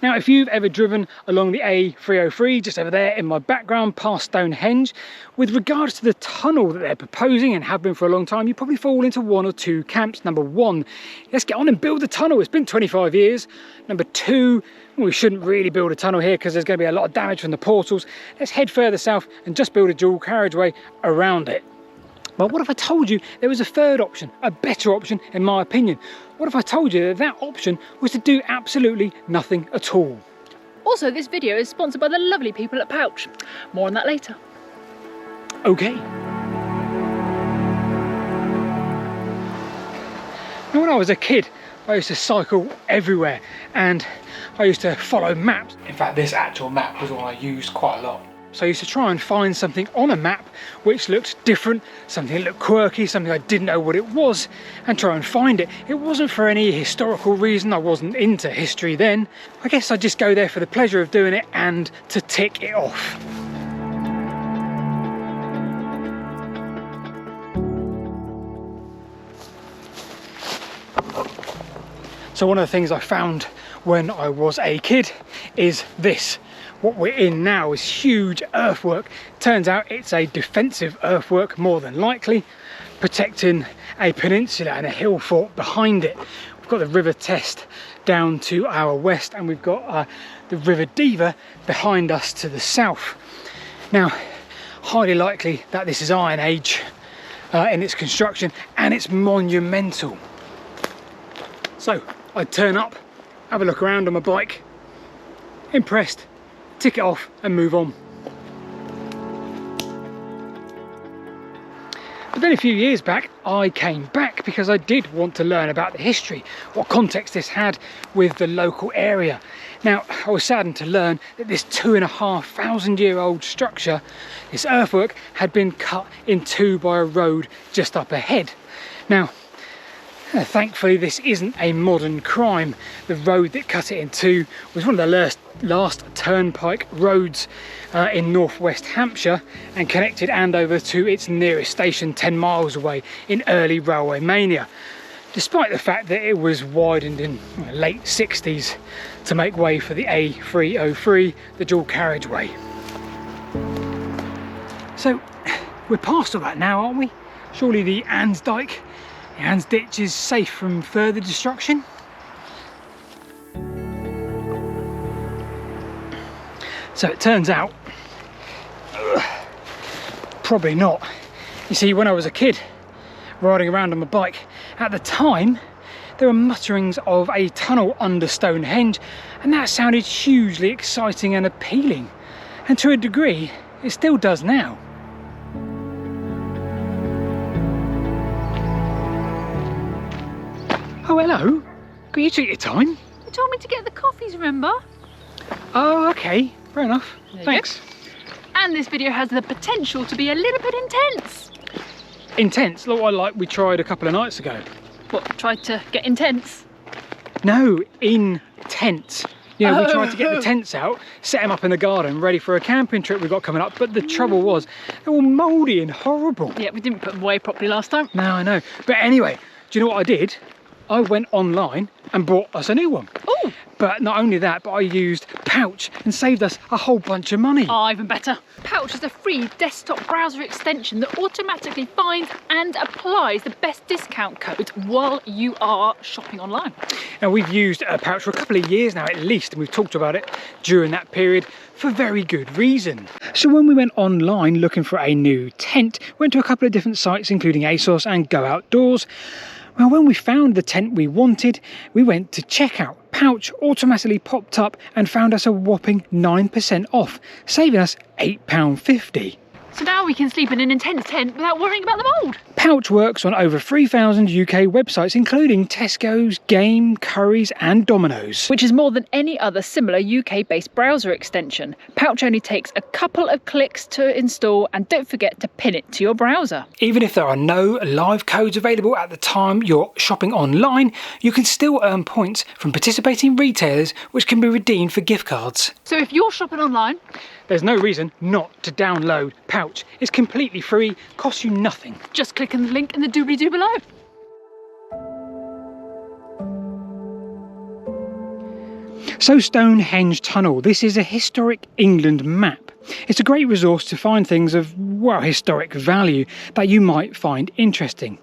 Now, if you've ever driven along the A303, just over there in my background, past Stonehenge, with regards to the tunnel that they're proposing and have been for a long time, you probably fall into one or two camps. Number one, let's get on and build the tunnel. It's been 25 years. Number two, we shouldn't really build a tunnel here because there's going to be a lot of damage from the portals. Let's head further south and just build a dual carriageway around it. But what if I told you there was a third option, a better option in my opinion? What if I told you that that option was to do absolutely nothing at all? Also, this video is sponsored by the lovely people at Pouch. More on that later. Okay. Now, when I was a kid, I used to cycle everywhere and I used to follow maps. In fact, this actual map was one I used quite a lot. So I used to try and find something on a map which looked different, something that looked quirky, something I didn't know what it was, and try and find it. It wasn't for any historical reason, I wasn't into history then. I guess I'd just go there for the pleasure of doing it and to tick it off. So one of the things I found when I was a kid is this. What we're in now is huge earthwork. Turns out it's a defensive earthwork, more than likely, protecting a peninsula and a hill fort behind it. We've got the River Test down to our west, and we've got the River Diva behind us to the south. Now, highly likely that this is Iron Age in its construction, and it's monumental. So I'd turn up, have a look around on my bike, impressed, tick it off and move on. But then a few years back, I came back because I did want to learn about the history, what context this had with the local area. Now, I was saddened to learn that this 2,500-year-old structure, this earthwork, had been cut in two by a road just up ahead. Now, thankfully this isn't a modern crime. The road that cut it in two was one of the last turnpike roads in northwest Hampshire, and connected Andover to its nearest station 10 miles away in early railway mania, despite the fact that it was widened in the late 60s to make way for the A303, the dual carriageway. So we're past all that now, aren't we? Surely the Ansdyke, the Anns Ditch, is safe from further destruction. So it turns out, probably not. You see, when I was a kid, riding around on my bike, at the time, there were mutterings of a tunnel under Stonehenge, and that sounded hugely exciting and appealing. And to a degree, it still does now. Oh, hello. Got you took your time. You told me to get the coffees, remember? Oh, okay. Fair enough. Thanks. And this video has the potential to be a little bit intense. Intense? Like we tried a couple of nights ago. What, tried to get intense? No, intense. You know, we tried to get the tents out, set them up in the garden, ready for a camping trip we've got coming up, but the trouble was, they were mouldy and horrible. Yeah, we didn't put them away properly last time. No, I know. But anyway, do you know what I did? I went online and bought us a new one. Oh! But not only that, but I used Pouch and saved us a whole bunch of money. Oh, even better. Pouch is a free desktop browser extension that automatically finds and applies the best discount codes while you are shopping online. Now, we've used Pouch for a couple of years now at least, and we've talked about it during that period for very good reason. So when we went online looking for a new tent, went to a couple of different sites including ASOS and Go Outdoors. Well, when we found the tent we wanted, we went to checkout. Pouch automatically popped up and found us a whopping 9% off, saving us £8.50. So now we can sleep in an intense tent without worrying about the mould. Pouch works on over 3,000 UK websites, including Tesco's, Game, Currys and Domino's. Which is more than any other similar UK-based browser extension. Pouch only takes a couple of clicks to install, and don't forget to pin it to your browser. Even if there are no live codes available at the time you're shopping online, you can still earn points from participating retailers, which can be redeemed for gift cards. So if you're shopping online, there's no reason not to download Pouch. It's completely free, costs you nothing. Just click on the link in the doobly-doo below. So Stonehenge Tunnel, this is a historic England map. It's a great resource to find things of, well, historic value that you might find interesting.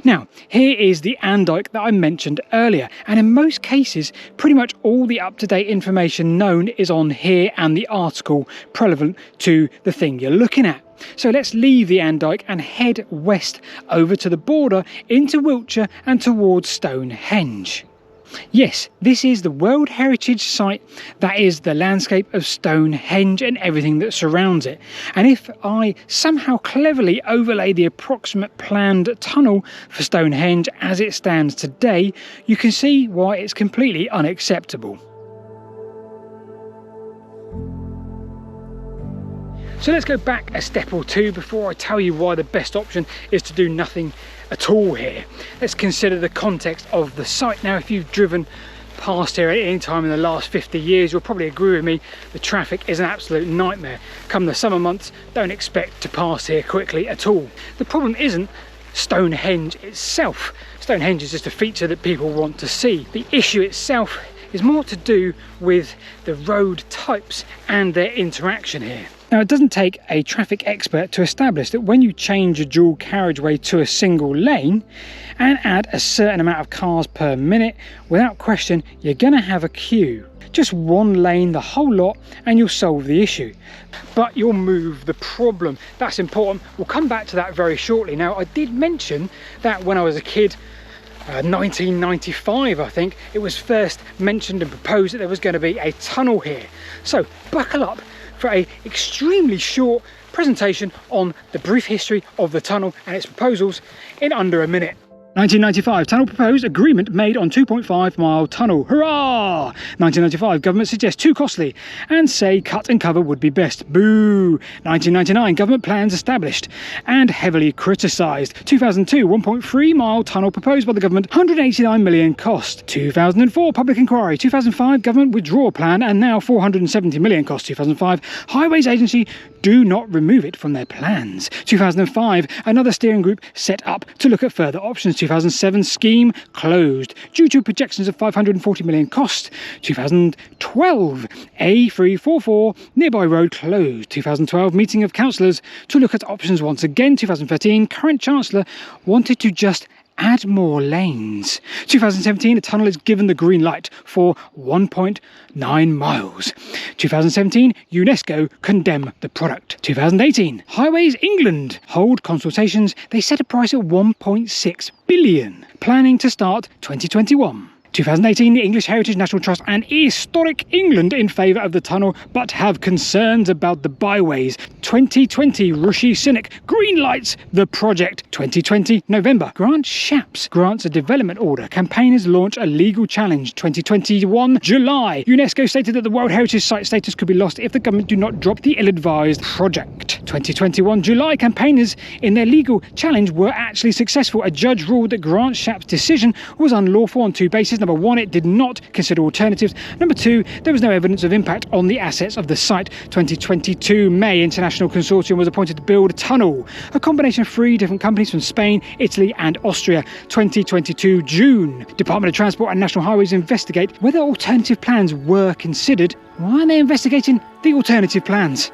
Now, here is the Andyke that I mentioned earlier, and in most cases, pretty much all the up-to-date information known is on here and the article relevant to the thing you're looking at. So let's leave the Andyke and head west over to the border into Wiltshire and towards Stonehenge. Yes, this is the World Heritage Site that is the landscape of Stonehenge and everything that surrounds it. And if I somehow cleverly overlay the approximate planned tunnel for Stonehenge as it stands today, you can see why it's completely unacceptable. So let's go back a step or two before I tell you why the best option is to do nothing at all here. Let's consider the context of the site. Now, if you've driven past here at any time in the last 50 years, you'll probably agree with me, the traffic is an absolute nightmare. Come the summer months, don't expect to pass here quickly at all. The problem isn't Stonehenge itself. Stonehenge is just a feature that people want to see. The issue itself is more to do with the road types and their interaction here. Now, it doesn't take a traffic expert to establish that when you change a dual carriageway to a single lane and add a certain amount of cars per minute, without question, you're going to have a queue. Just one lane, the whole lot, and you'll solve the issue. But you'll move the problem. That's important. We'll come back to that very shortly. Now, I did mention that when I was a kid, 1995 I think, it was first mentioned and proposed that there was going to be a tunnel here. So buckle up for a extremely short presentation on the brief history of the tunnel and its proposals in under a minute. 1995, tunnel proposed, agreement made on 2.5 mile tunnel. Hurrah! 1995, government suggests too costly and say cut and cover would be best. Boo! 1999, government plans established and heavily criticised. 2002, 1.3 mile tunnel proposed by the government, 189 million cost. 2004, public inquiry. 2005, government withdrawal plan and now 470 million cost. 2005, Highways Agency do not remove it from their plans. 2005, another steering group set up to look at further options. 2007, scheme closed due to projections of 540 million cost. 2012, A344 nearby road closed. 2012, meeting of councillors to look at options once again. 2013, current chancellor wanted to just add more lanes. 2017, a tunnel is given the green light for 1.9 miles. 2017, UNESCO condemn the product. 2018, Highways England hold consultations. They set a price at 1.6 billion, planning to start 2021. 2018, the English Heritage National Trust and Historic England in favour of the tunnel, but have concerns about the byways. 2020, Rishi Sunak green lights the project. 2020, November, Grant Shapps grants a development order. Campaigners launch a legal challenge. 2021, July, UNESCO stated that the World Heritage Site status could be lost if the government do not drop the ill-advised project. 2021, July, campaigners in their legal challenge were actually successful. A judge ruled that Grant Shapps' decision was unlawful on two bases. Number one, it did not consider alternatives. Number two, there was no evidence of impact on the assets of the site. 2022, May, International Consortium was appointed to build a tunnel. A combination of 3 different companies from Spain, Italy and Austria. 2022, June, Department of Transport and National Highways investigate whether alternative plans were considered. Why are they investigating the alternative plans?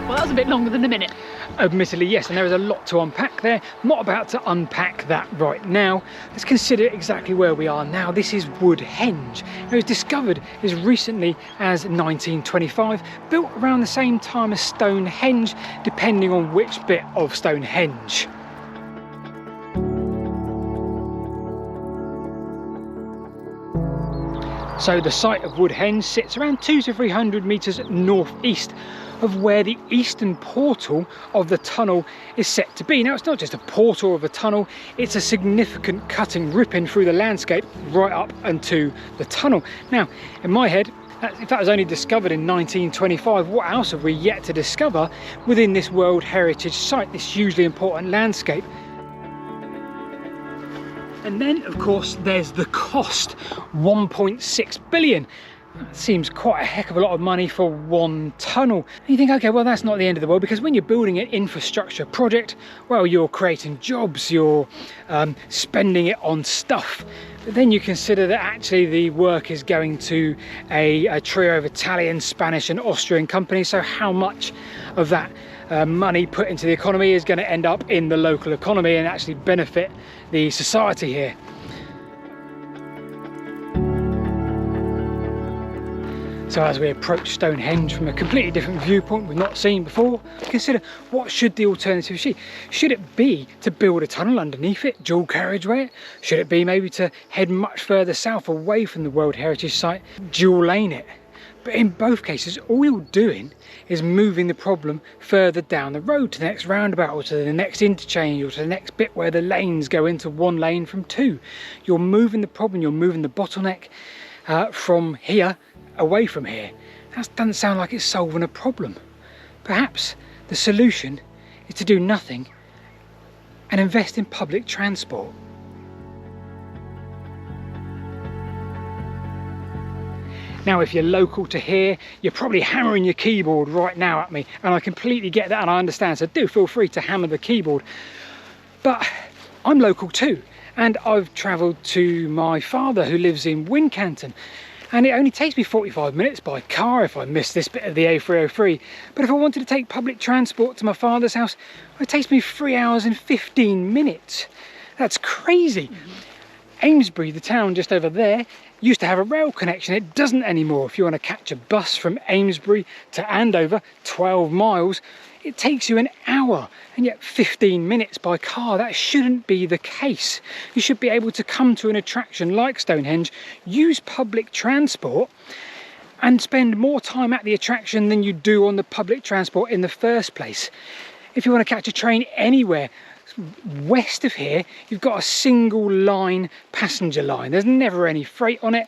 Well, that was a bit longer than a minute. Admittedly, yes, and there is a lot to unpack there. I'm not about to unpack that right now. Let's consider exactly where we are now. This is Henge. It was discovered as recently as 1925, built around the same time as Stonehenge, depending on which bit of Stonehenge. So the site of Henge sits around 200 to 300 metres northeast of where the eastern portal of the tunnel is set to be. Now, it's not just a portal of a tunnel, it's a significant cutting, ripping through the landscape right up into the tunnel. Now, in my head, if that was only discovered in 1925, what else have we yet to discover within this World Heritage Site, this hugely important landscape? And then, of course, there's the cost, 1.6 billion. That seems quite a heck of a lot of money for one tunnel. And you think, okay, well, that's not the end of the world, because when you're building an infrastructure project, well, you're creating jobs, you're spending it on stuff. But then you consider that actually the work is going to a trio of Italian, Spanish and Austrian companies. So how much of that money put into the economy is going to end up in the local economy and actually benefit the society here? So as we approach Stonehenge from a completely different viewpoint we've not seen before, consider what should the alternative be? Should it be to build a tunnel underneath it, dual carriageway? Should it be maybe to head much further south away from the World Heritage Site, dual lane it? But in both cases, all you're doing is moving the problem further down the road to the next roundabout, or to the next interchange, or to the next bit where the lanes go into one lane from two. You're moving the problem, you're moving the bottleneck from here away from here. That doesn't sound like it's solving a problem. Perhaps the solution is to do nothing and invest in public transport. Now, if you're local to here, you're probably hammering your keyboard right now at me, and I completely get that and I understand, so do feel free to hammer the keyboard. But I'm local too, and I've travelled to my father who lives in Wincanton, and it only takes me 45 minutes by car if I miss this bit of the A303. But if I wanted to take public transport to my father's house, it takes me 3 hours and 15 minutes. That's crazy. Amesbury, the town just over there, used to have a rail connection. It doesn't anymore. If you want to catch a bus from Amesbury to Andover, 12 miles, it takes you an hour, and yet 15 minutes by car. That shouldn't be the case. You should be able to come to an attraction like Stonehenge, use public transport, and spend more time at the attraction than you do on the public transport in the first place. If you want to catch a train anywhere west of here, you've got a single line passenger line. There's never any freight on it,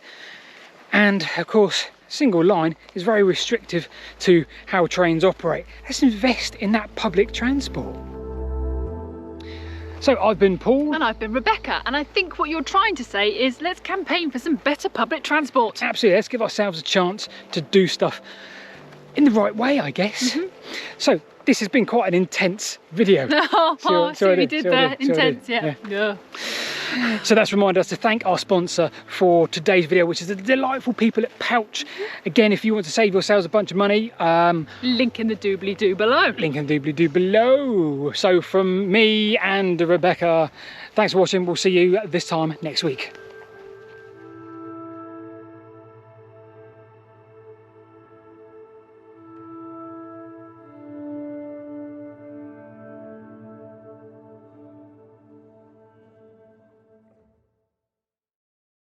and of course single line is very restrictive to how trains operate. Let's invest in that public transport. So I've been Paul. And I've been Rebecca, and I think what you're trying to say is let's campaign for some better public transport. Absolutely, let's give ourselves a chance to do stuff in the right way, I guess. So this has been quite an intense video. See what we did there, intense, yeah. So that's reminded us to thank our sponsor for today's video, which is the delightful people at Pouch. Again, if you want to save yourselves a bunch of money, link in the doobly-doo below. Link in the doobly-doo below. So from me and Rebecca, thanks for watching. We'll see you this time next week.